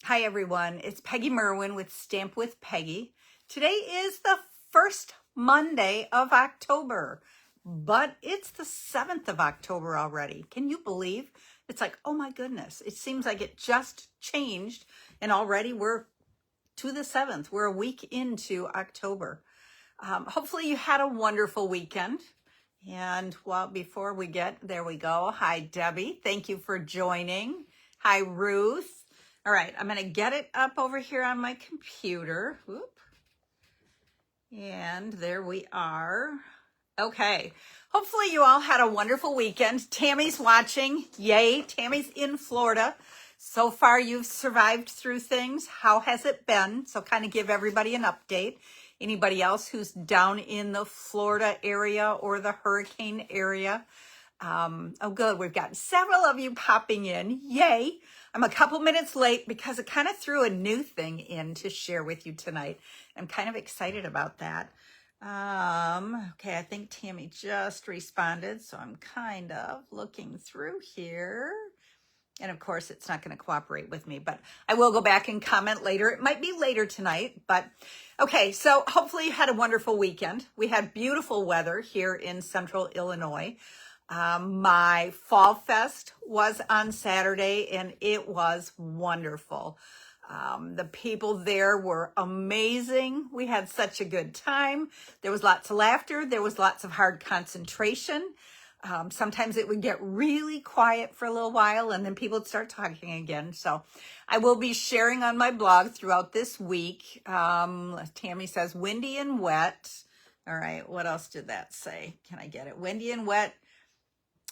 Hi everyone, it's Peggy Merwin with Stamp with Peggy. Today is the first Monday of October, but it's the 7th of October already. Can you believe? It's like, oh my goodness, it seems like it just changed and already we're to the 7th. We're a week into October. Hopefully you had a wonderful weekend. And before we get, there we go. Hi, Debbie. Thank you for joining. Hi, Ruth. All right, I'm going to get it up over here on my computer. Whoop. And there we are. Okay. Hopefully you all had a wonderful weekend. Tammy's watching. Yay. Tammy's in Florida. So far you've survived through things. How has it been? So kind of give everybody an update. Anybody else who's down in the Florida area or the hurricane area? Oh, good. We've got several of you popping in. Yay. I'm a couple minutes late because it kind of threw a new thing in to share with you tonight. I'm kind of excited about that. Okay, I think Tammy just responded, so I'm kind of looking through here. And of course, it's not going to cooperate with me, but I will go back and comment later. It might be later tonight, but okay. So hopefully you had a wonderful weekend. We had beautiful weather here in central Illinois. My Fall Fest was on Saturday and it was wonderful. The people there were amazing. We had such a good time. There was lots of laughter. There was lots of hard concentration. Sometimes it would get really quiet for a little while and then people would start talking again. So I will be sharing on my blog throughout this week. Tammy says windy and wet. All right. What else did that say? Can I get it? Windy and wet,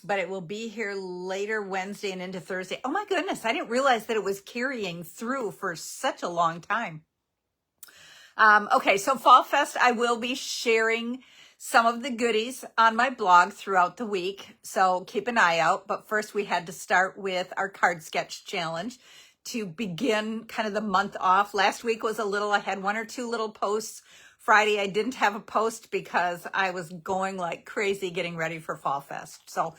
but it will be here later Wednesday and into Thursday. Oh my goodness. I didn't realize that it was carrying through for such a long time. Okay. So Fall Fest, I will be sharing some of the goodies on my blog throughout the week. So keep an eye out. But first we had to start with our card sketch challenge to begin kind of the month off. Last week was I had one or two little posts. Friday, I didn't have a post because I was going like crazy getting ready for Fall Fest. So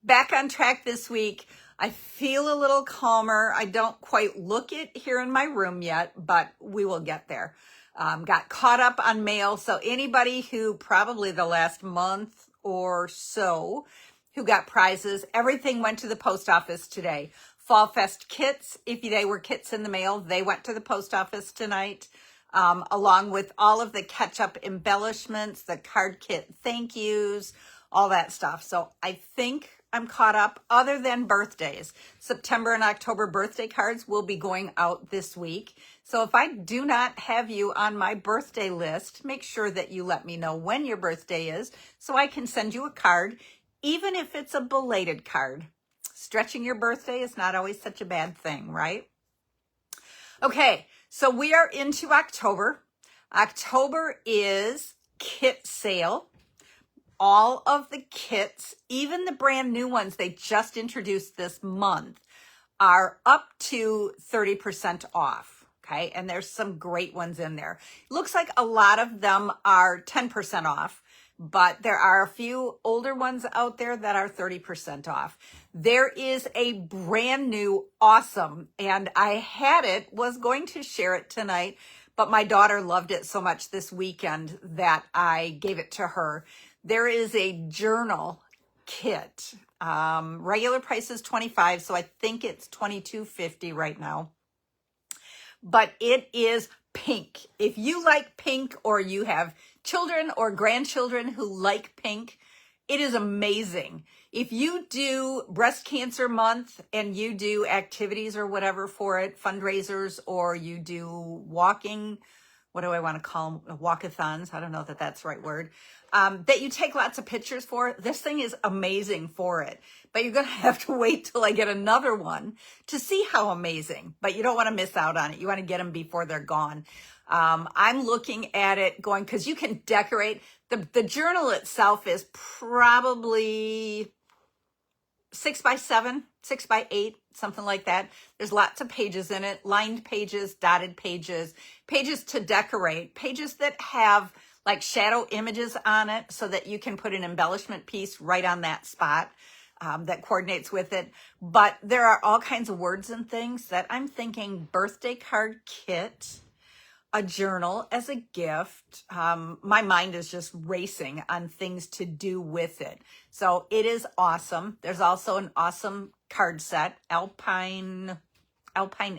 back on track this week. I feel a little calmer. I don't quite look it here in my room yet, but we will get there. Got caught up on mail. So anybody who probably the last month or so who got prizes, everything went to the post office today. Fall Fest kits, if they were kits in the mail, they went to the post office tonight, along with all of the catch-up embellishments, the card kit thank yous, all that stuff. So I think I'm caught up other than birthdays. September and October birthday cards will be going out this week. So if I do not have you on my birthday list, make sure that you let me know when your birthday is so I can send you a card, even if it's a belated card. Stretching your birthday is not always such a bad thing, right? Okay, so we are into October. October is kit sale. All of the kits, even the brand new ones they just introduced this month, are up to 30% off. Okay, and there's some great ones in there. Looks like a lot of them are 10% off, but there are a few older ones out there that are 30% off. There is a brand new awesome, and I was going to share it tonight, but my daughter loved it so much this weekend that I gave it to her. There is a journal kit. Regular price is $25, so I think it's $22.50 right now. But it is pink. If you like pink or you have children or grandchildren who like pink, it is amazing. If you do breast cancer month and you do activities or whatever for it, fundraisers, or you do walking, what do I want to call them? Walkathons. I don't know that that's the right word. That you take lots of pictures for. This thing is amazing for it. But you're going to have to wait till I get another one to see how amazing. But you don't want to miss out on it. You want to get them before they're gone. I'm looking at it going, because you can decorate. The journal itself is probably 6x7, 6x8, something like that. There's lots of pages in it, lined pages, dotted pages, pages to decorate, pages that have like shadow images on it so that you can put an embellishment piece right on that spot. that coordinates with it. But there are all kinds of words and things that I'm thinking birthday card kit, a journal as a gift. My mind is just racing on things to do with it. So it is awesome. There's also an awesome card set, Alpine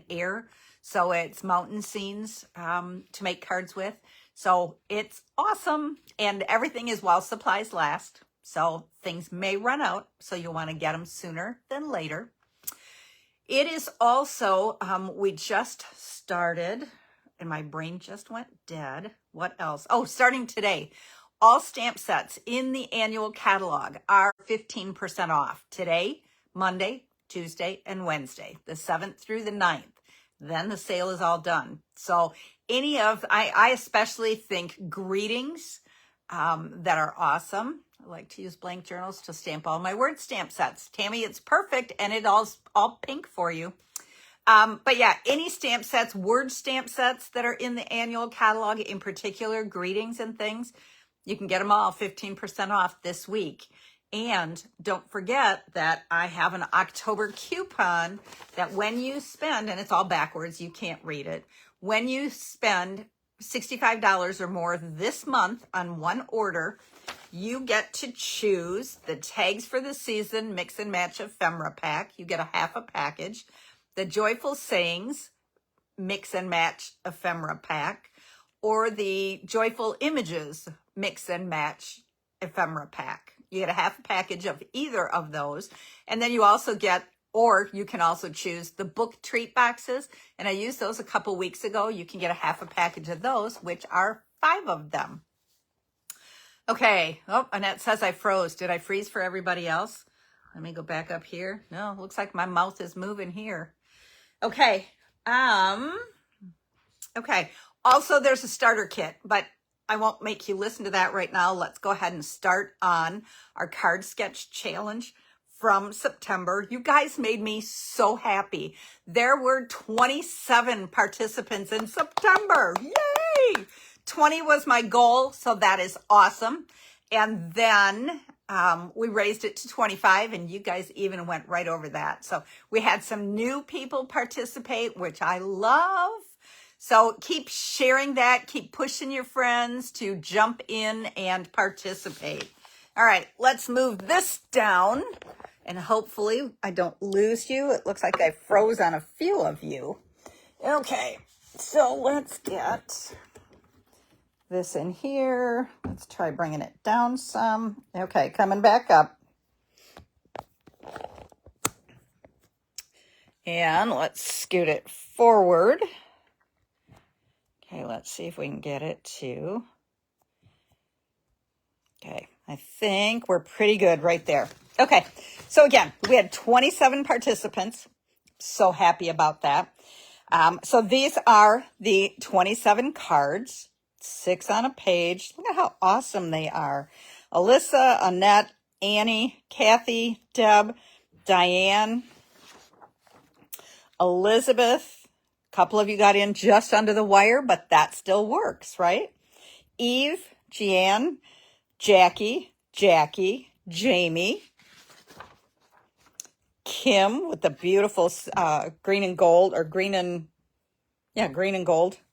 Air. So it's mountain scenes to make cards with. So it's awesome. And everything is while supplies last. So things may run out. So you'll want to get them sooner than later. It is also, we just started, and my brain just went dead. What else? Oh, starting today, all stamp sets in the annual catalog are 15% off today, Monday, Tuesday, and Wednesday, the 7th through the 9th. Then the sale is all done. So I especially think greetings that are awesome. I like to use blank journals to stamp all my word stamp sets. Tammy, it's perfect, and it all pink for you. But yeah, any stamp sets, word stamp sets that are in the annual catalog, in particular, greetings and things, you can get them all 15% off this week. And don't forget that I have an October coupon that when you spend, and it's all backwards, you can't read it. When you spend $65 or more this month on one order, you get to choose the Tags for the Season Mix and Match Ephemera Pack. You get a half a package. The Joyful Sayings Mix and Match Ephemera Pack, or the Joyful Images Mix and Match Ephemera Pack. You get a half a package of either of those. And then you also get, or you can also choose the book treat boxes. And I used those a couple weeks ago. You can get a half a package of those, which are 5 of them. Okay. Oh, Annette says I froze. Did I freeze for everybody else? Let me go back up here. No, looks like my mouth is moving here. Okay. Okay. Also, there's a starter kit, but I won't make you listen to that right now. Let's go ahead and start on our card sketch challenge from September. You guys made me so happy. There were 27 participants in September. Yay! 20 was my goal, so that is awesome. And then we raised it to 25, and you guys even went right over that. So we had some new people participate, which I love. So keep sharing that. Keep pushing your friends to jump in and participate. All right, let's move this down, and hopefully I don't lose you. It looks like I froze on a few of you. Okay, so let's get this in here. Let's try bringing it down some. Okay, coming back up. And let's scoot it forward. Okay, let's see if we can get it to. Okay, I think we're pretty good right there. Okay, so again, we had 27 participants. So happy about that. So these are the 27 cards. 6 on a page. Look at how awesome they are. Alyssa, Annette, Annie, Kathy, Deb, Diane, Elizabeth. A couple of you got in just under the wire, but that still works, right? Eve, Jeanne, Jackie, Jamie, Kim with the beautiful green and gold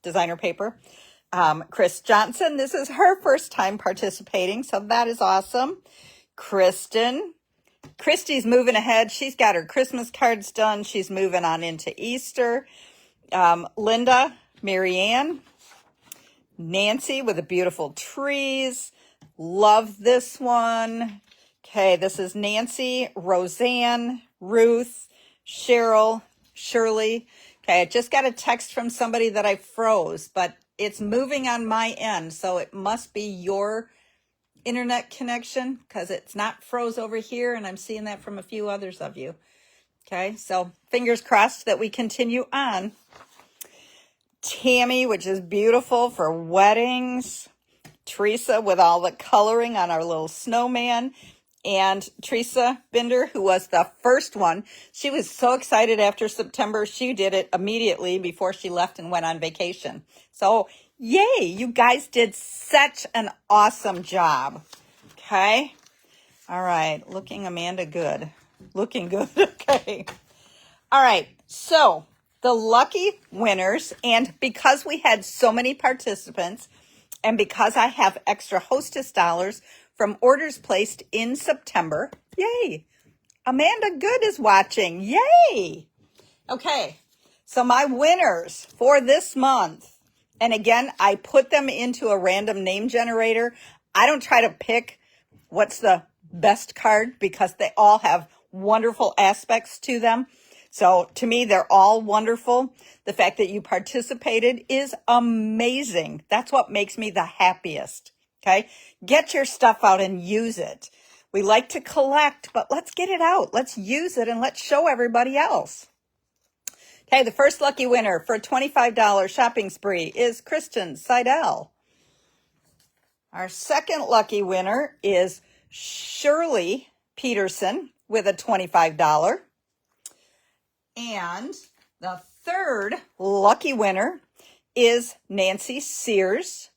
designer paper. Chris Johnson, this is her first time participating, so that is awesome. Kristen. Christy's moving ahead. She's got her Christmas cards done. She's moving on into Easter. Linda, Marianne, Nancy with the beautiful trees. Love this one. Okay, this is Nancy, Roseanne, Ruth, Cheryl, Shirley. Okay, I just got a text from somebody that I froze, but it's moving on my end, so it must be your internet connection because it's not froze over here, and I'm seeing that from a few others of you. Okay, so fingers crossed that we continue on. Tammy, which is beautiful for weddings. Teresa with all the coloring on our little snowman. And Teresa Binder, who was the first one. She was so excited after September. She did it immediately before she left and went on vacation. So, yay, you guys did such an awesome job. Okay. All right. Looking Amanda good. Looking good. Okay. All right. So the lucky winners, and because we had so many participants, and because I have extra hostess dollars from orders placed in September, yay. Amanda Good is watching. Yay. Okay. So my winners for this month, and again, I put them into a random name generator. I don't try to pick what's the best card because they all have wonderful aspects to them. So to me, they're all wonderful. The fact that you participated is amazing. That's what makes me the happiest. Okay. Get your stuff out and use it. We like to collect, but let's get it out. Let's use it and let's show everybody else. Okay, the first lucky winner for a $25 shopping spree is Kristen Seidel. Our second lucky winner is Shirley Peterson with a $25. And the third lucky winner is Nancy Sears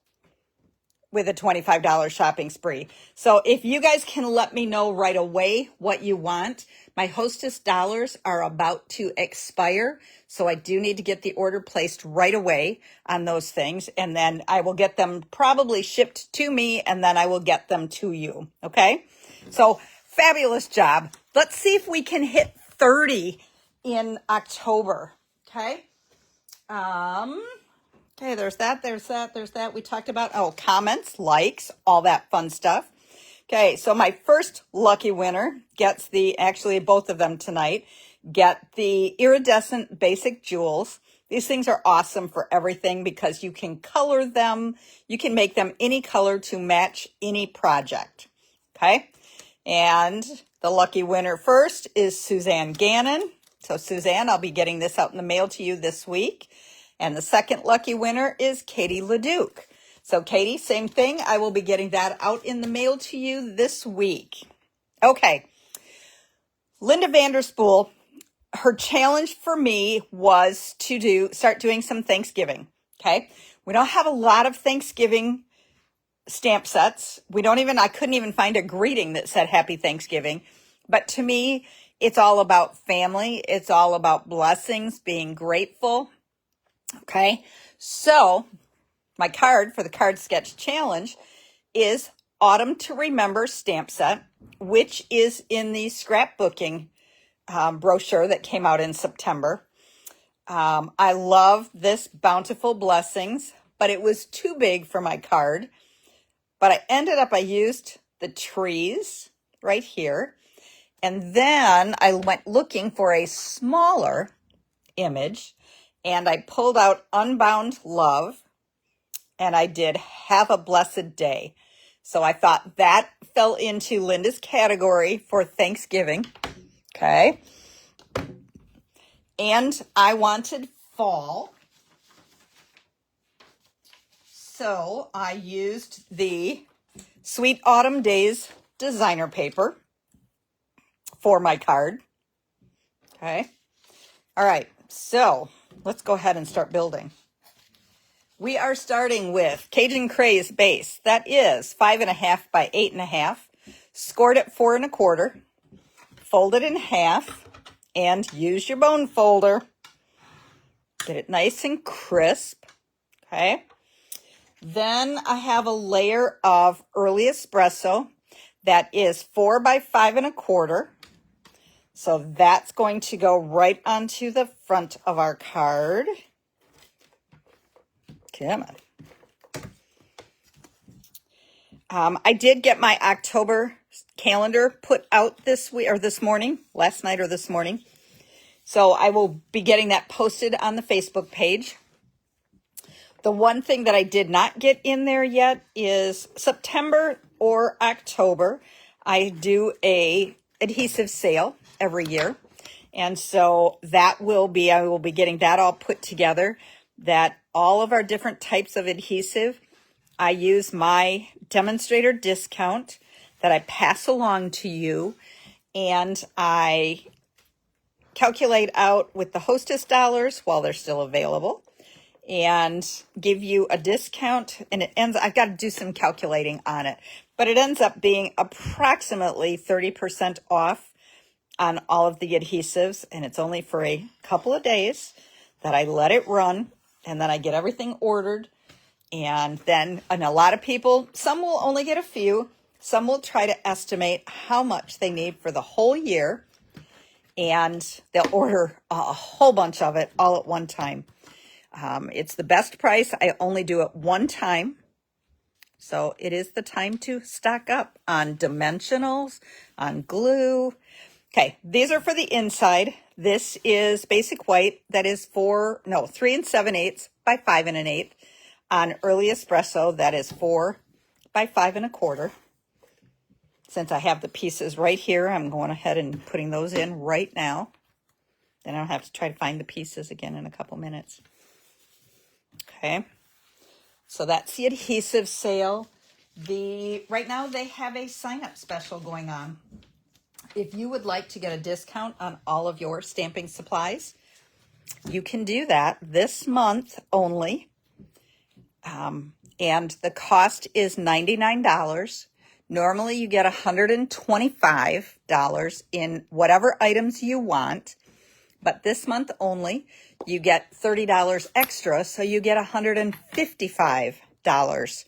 with a $25 shopping spree. So if you guys can let me know right away what you want, my hostess dollars are about to expire. So I do need to get the order placed right away on those things. And then I will get them probably shipped to me and then I will get them to you. Okay. So fabulous job. Let's see if we can hit 30 in October. Okay. Okay, there's that. We talked about, comments, likes, all that fun stuff. Okay, so my first lucky winner gets actually both of them tonight, get the iridescent basic jewels. These things are awesome for everything because you can color them. You can make them any color to match any project. Okay, and the lucky winner first is Suzanne Gannon. So Suzanne, I'll be getting this out in the mail to you this week. And the second lucky winner is Katie LeDuc. So Katie, same thing. I will be getting that out in the mail to you this week. Okay. Linda Vanderspool, her challenge for me was to start doing some Thanksgiving. Okay. We don't have a lot of Thanksgiving stamp sets. I couldn't even find a greeting that said Happy Thanksgiving. But to me, it's all about family. It's all about blessings, being grateful. Okay, so my card for the Card Sketch Challenge is Autumn to Remember stamp set, which is in the scrapbooking brochure that came out in September. I love this Bountiful Blessings, but it was too big for my card. But I used the trees right here. And then I went looking for a smaller image. And I pulled out Unbound Love, and I did Have a Blessed Day. So I thought that fell into Linda's category for Thanksgiving. Okay. And I wanted fall. So I used the Sweet Autumn Days designer paper for my card. Okay. All right. So let's go ahead and start building. We are starting with Cajun Craze base. That is 5.5 by 8.5, scored at 4 1/4, folded in half, and use your bone folder. Get it nice and crisp. Okay. Then I have a layer of early espresso that is 4 by 5 1/4. So that's going to go right onto the front of our card. Come on. I did get my October calendar put out this week or this morning, last night or this morning. So I will be getting that posted on the Facebook page. The one thing that I did not get in there yet is September or October. I do a adhesive sale every year. And so I will be getting that all put together, that all of our different types of adhesive, I use my demonstrator discount that I pass along to you, and I calculate out with the hostess dollars while they're still available and give you a discount. And I've got to do some calculating on it, but it ends up being approximately 30% off on all of the adhesives, and it's only for a couple of days that I let it run, and then I get everything ordered. And a lot of people, some will only get a few, some will try to estimate how much they need for the whole year, and they'll order a whole bunch of it all at one time. It's the best price. I only do it one time. So it is the time to stock up on dimensionals, on glue. Okay, these are for the inside. This is basic white. That is 3 7/8 by 5 1/8. On early espresso, that is 4 by 5 1/4. Since I have the pieces right here, I'm going ahead and putting those in right now. Then I don't have to try to find the pieces again in a couple minutes. Okay. So that's the adhesive sale. Right now they have a sign-up special going on. If you would like to get a discount on all of your stamping supplies, you can do that this month only. And the cost is $99. Normally you get $125 in whatever items you want. But this month only, you get $30 extra, so you get $155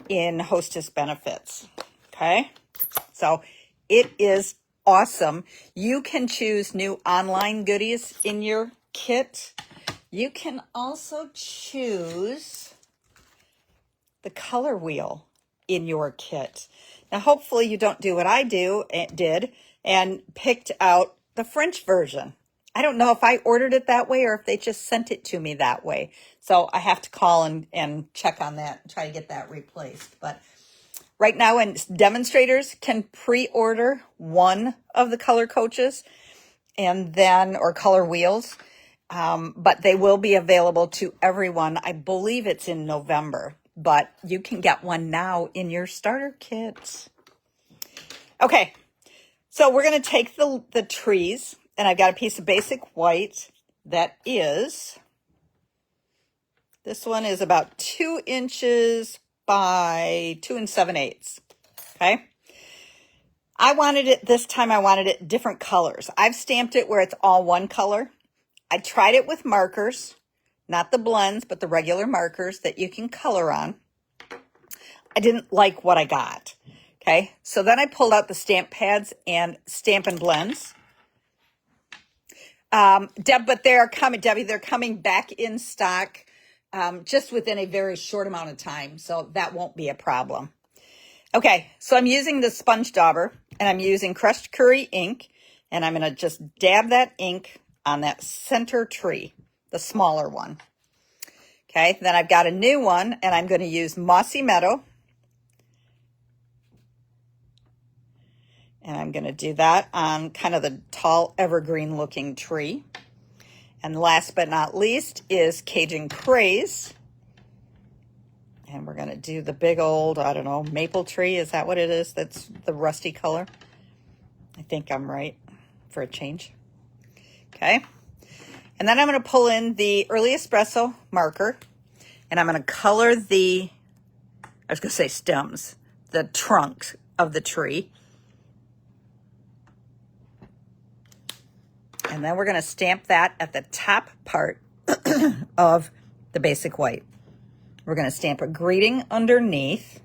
in hostess benefits. Okay? So it is awesome. You can choose new online goodies in your kit. You can also choose the color wheel in your kit. Now, hopefully you don't do what I did and picked out the French version. I don't know if I ordered it that way or if they just sent it to me that way. So I have to call and check on that and try to get that replaced. But right now, demonstrators can pre-order one of the color coaches or color wheels. But they will be available to everyone. I believe it's in November, but you can get one now in your starter kit. Okay, so we're going to take the trees. And I've got a piece of basic white that is, this one is about 2 inches by 2 7/8. Okay. This time I wanted it different colors. I've stamped it where it's all one color. I tried it with markers, not the blends, but the regular markers that you can color on. I didn't like what I got. Okay. So then I pulled out the stamp pads and Stampin' Blends. But Debbie, they're coming back in stock just within a very short amount of time. So that won't be a problem. Okay, so I'm using the Sponge Dauber and I'm using crushed curry ink. And I'm going to just dab that ink on that center tree, the smaller one. Okay, then I've got a new one and I'm going to use Mossy Meadow. And I'm going to do that on kind of the tall evergreen looking tree. And last but not least is Cajun Craze. And we're going to do the big old, I don't know, maple tree. Is that what it is? That's the rusty color. I think I'm right for a change. Okay. And then I'm going to pull in the Early Espresso marker. And I'm going to color the stems, the trunks of the tree. And then we're going to stamp that at the top part of the basic white. We're going to stamp a greeting underneath.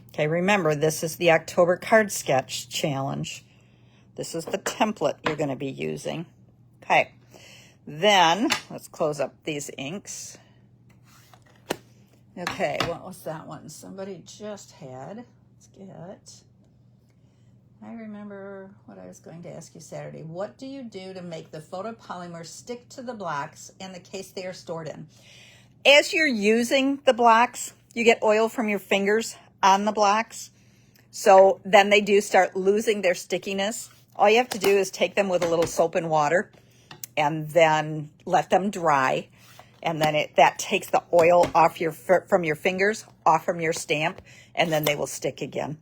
Okay, remember, this is the October Card Sketch Challenge. This is the template you're going to be using. Okay, then let's close up these inks. Okay, what was that one? Somebody just had. Let's get... I remember what I was going to ask you Saturday. What do you do to make the photopolymer stick to the blocks and the case they are stored in? As you're using the blocks, you get oil from your fingers on the blocks. So then they do start losing their stickiness. All you have to do is take them with a little soap and water and then let them dry. And then that takes the oil off from your fingers, off from your stamp, and then they will stick again.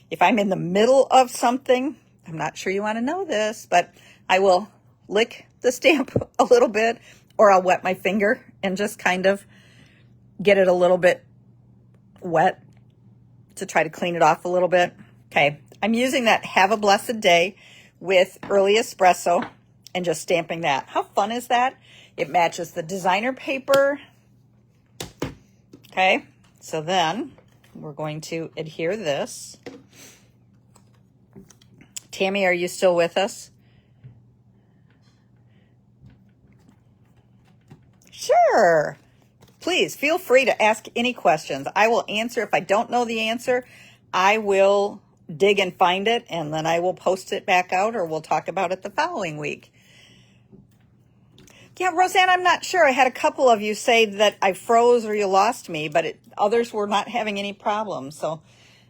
If I'm in the middle of something, I'm not sure you want to know this, but I will lick the stamp a little bit, or I'll wet my finger and just kind of get it a little bit wet to try to clean it off a little bit. Okay, I'm using that Have a Blessed Day with early espresso and just stamping that. How fun is that? It matches the designer paper. Okay, so then we're going to adhere this. Tammy, are you still with us? Sure. Please feel free to ask any questions. I will answer. If I don't know the answer, I will dig and find it, and then I will post it back out, or we'll talk about it the following week. Yeah, Roseanne, I'm not sure. I had a couple of you say that I froze or you lost me, but others were not having any problems. So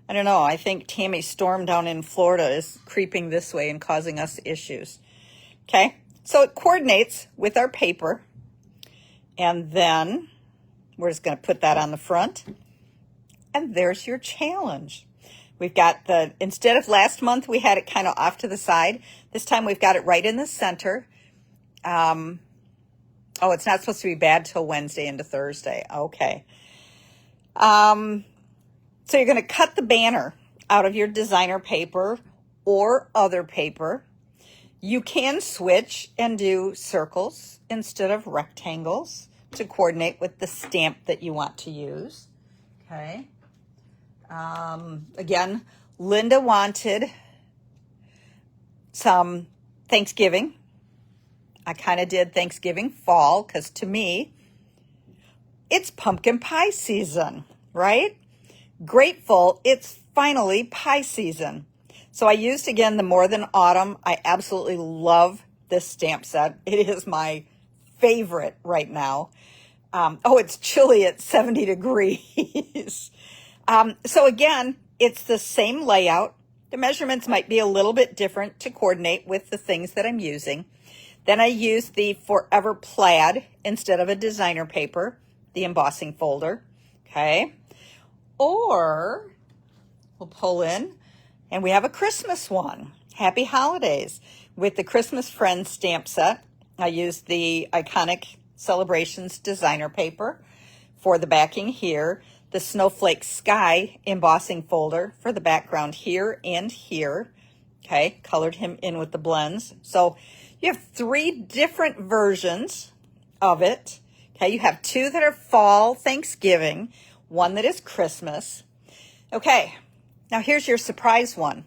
I don't know. I think Tammy's storm down in Florida is creeping this way and causing us issues. Okay, so it coordinates with our paper. And then we're just going to put that on the front. And there's your challenge. We've got instead of last month, we had it kind of off to the side. This time we've got it right in the center. Oh, it's not supposed to be bad till Wednesday into Thursday. Okay. So you're going to cut the banner out of your designer paper or other paper. You can switch and do circles instead of rectangles to coordinate with the stamp that you want to use. Okay. Again, Linda wanted some Thanksgiving. I kind of did Thanksgiving fall because to me, it's pumpkin pie season, right? Grateful, it's finally pie season. So I used, again, the More Than Autumn. I absolutely love this stamp set. It is my favorite right now. Oh, it's chilly at 70 degrees. So again, it's the same layout. The measurements might be a little bit different to coordinate with the things that I'm using. Then I used the Forever Plaid instead of a designer paper, the embossing folder. Okay. Or we'll pull in and we have a Christmas one. Happy Holidays with the Christmas Friends stamp set. I used the Iconic Celebrations designer paper for the backing here, the Snowflake Sky embossing folder for the background here and here. Okay, colored him in with the blends. So you have 3 different versions of it. Okay, you have 2 that are fall Thanksgiving, 1 that is Christmas. Okay, now here's your surprise one.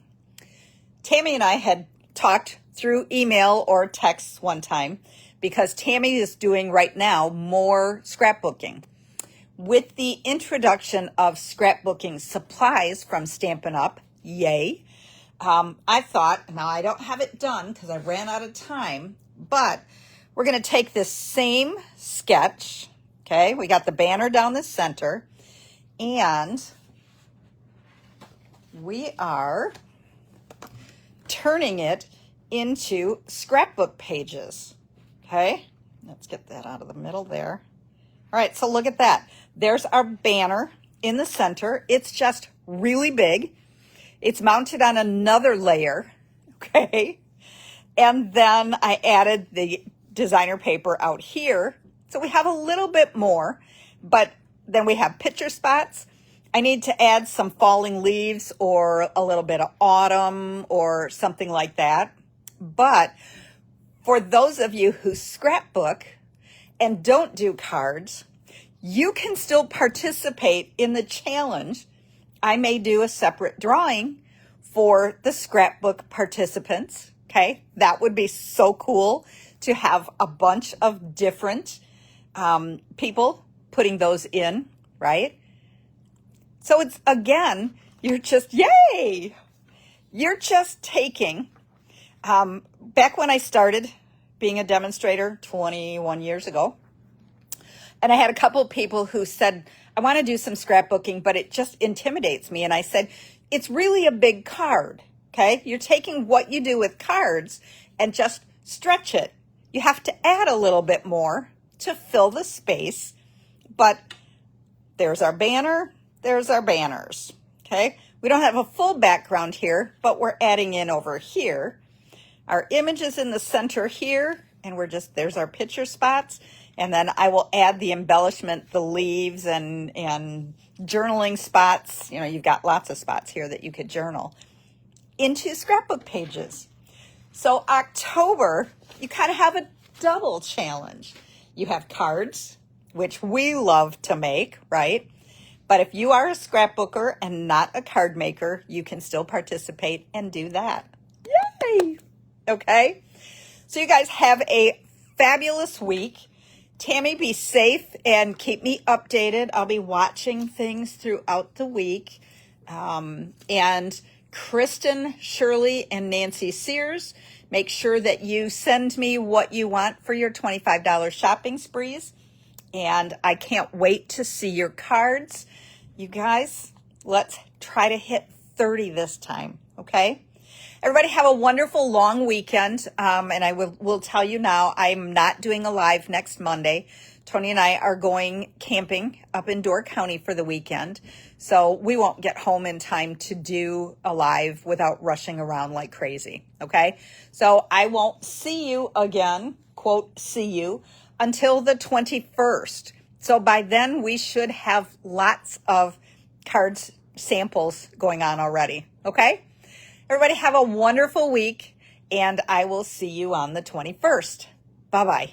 Tammy and I had talked through email or text one time because Tammy is doing right now more scrapbooking. With the introduction of scrapbooking supplies from Stampin' Up, yay, I thought, now I don't have it done because I ran out of time, but we're going to take this same sketch, okay, we got the banner down the center, and we are turning it into scrapbook pages, okay? Let's get that out of the middle there. All right, so look at that. There's our banner in the center. It's just really big. It's mounted on another layer, okay? And then I added the designer paper out here. So we have a little bit more, but then we have picture spots. I need to add some falling leaves or a little bit of autumn or something like that. But for those of you who scrapbook and don't do cards, you can still participate in the challenge. I may do a separate drawing for the scrapbook participants. Okay, that would be so cool to have a bunch of different people putting those in, right? So it's, again, you're just, yay! You're just taking, back when I started being a demonstrator 21 years ago, and I had a couple of people who said, I want to do some scrapbooking, but it just intimidates me. And I said, it's really a big card, okay? You're taking what you do with cards and just stretch it. You have to add a little bit more to fill the space, but there's our banner, there's our banners, okay? We don't have a full background here, but we're adding in over here. Our image is in the center here, and there's our picture spots. And then I will add the embellishment, the leaves and journaling spots. You know, you've got lots of spots here that you could journal into scrapbook pages. So October, you kind of have a double challenge. You have cards, which we love to make, right? But if you are a scrapbooker and not a card maker, you can still participate and do that. Yay! Okay? So you guys have a fabulous week. Tammy, be safe and keep me updated. I'll be watching things throughout the week. And Kristen, Shirley, and Nancy Sears, make sure that you send me what you want for your $25 shopping sprees. And I can't wait to see your cards. You guys, let's try to hit 30 this time, okay? Everybody have a wonderful long weekend. And I will tell you now, I'm not doing a live next Monday. Tony and I are going camping up in Door County for the weekend. So we won't get home in time to do a live without rushing around like crazy, okay? So I won't see you again, quote, see you, until the 21st. So by then we should have lots of cards samples going on already, okay? Everybody have a wonderful week, and I will see you on the 21st. Bye-bye.